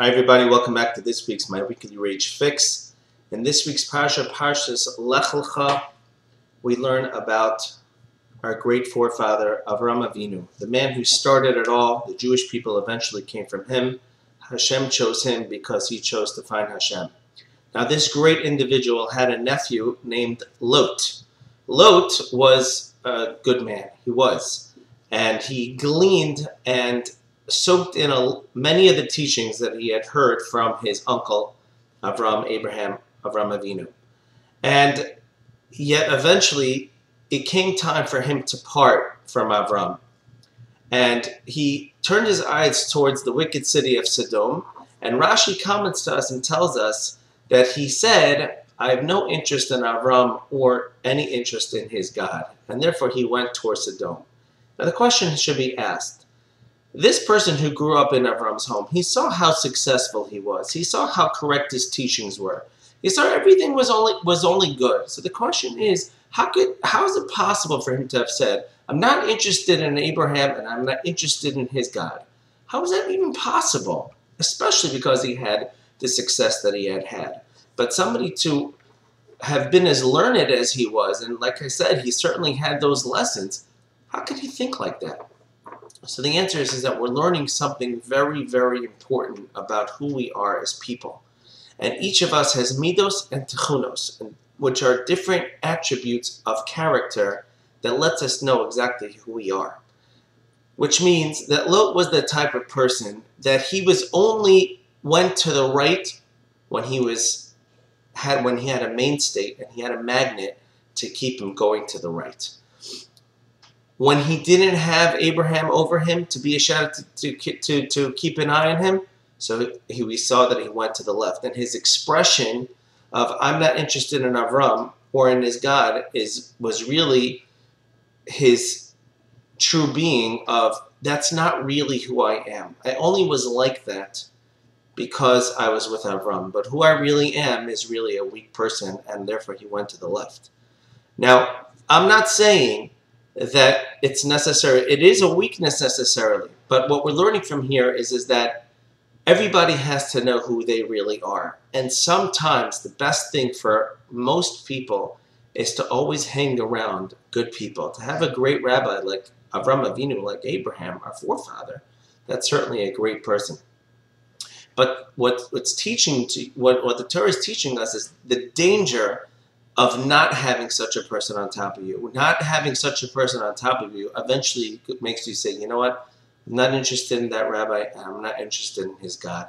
Hi everybody, welcome back to this week's My Weekly Rage Fix. In this week's Parsha, Parshas Lech Lecha, we learn about our great forefather, Avraham Avinu, the man who started it all. The Jewish people eventually came from him. Hashem chose him because he chose to find Hashem. Now this great individual had a nephew named Lot. Lot was a good man, he was. And he gleaned and soaked in many of the teachings that he had heard from his uncle, Avram Avinu. And yet eventually it came time for him to part from Avram. And he turned his eyes towards the wicked city of Sodom. And Rashi comments to us and tells us that he said, I have no interest in Avram or any interest in his God. And therefore he went towards Sodom. Now the question should be asked. This person who grew up in Avram's home, he saw how successful he was. He saw how correct his teachings were. He saw everything was only good. So the question is, how is it possible for him to have said, I'm not interested in Abraham and I'm not interested in his God? How is that even possible? Especially because he had the success that he had had. But somebody to have been as learned as he was, and like I said, he certainly had those lessons, how could he think like that? So the answer is that we're learning something very, very important about who we are as people. And each of us has midos and tichunos, which are different attributes of character that lets us know exactly who we are. Which means that Lot was the type of person that he was only went to the right when he had a mainstay and he had a magnet to keep him going to the right. When he didn't have Abraham over him to be a shadow to keep an eye on him, so we saw that he went to the left. And his expression of I'm not interested in Avram or in his God was really his true being of that's not really who I am. I only was like that because I was with Avram. But who I really am is really a weak person, and therefore he went to the left. Now, I'm not saying that it's necessary. It is a weakness necessarily. But what we're learning from here is that everybody has to know who they really are. And sometimes the best thing for most people is to always hang around good people. To have a great rabbi like Avram Avinu, like Abraham, our forefather, that's certainly a great person. But what the Torah is teaching us is the danger of not having such a person on top of you. Not having such a person on top of you eventually makes you say, you know what, I'm not interested in that rabbi, and I'm not interested in his God.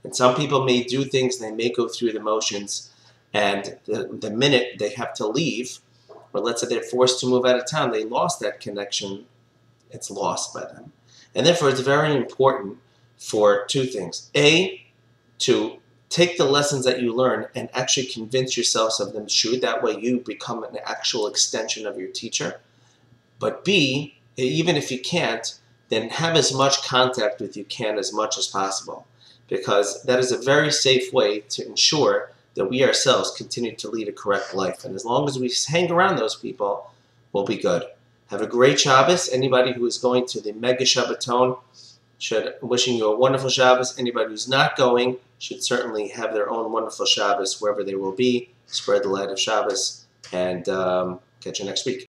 And some people may do things, they may go through the motions, and the minute they have to leave, or let's say they're forced to move out of town, they lost that connection, it's lost by them. And therefore it's very important for two things. A, to take the lessons that you learn and actually convince yourselves of them true. That way you become an actual extension of your teacher. But B, even if you can't, then have as much contact with you can as much as possible. Because that is a very safe way to ensure that we ourselves continue to lead a correct life. And as long as we hang around those people, we'll be good. Have a great Shabbos. Anybody who is going to the Mega Shabbaton, wishing you a wonderful Shabbos. Anybody who's not going should certainly have their own wonderful Shabbos wherever they will be. Spread the light of Shabbos, and catch you next week.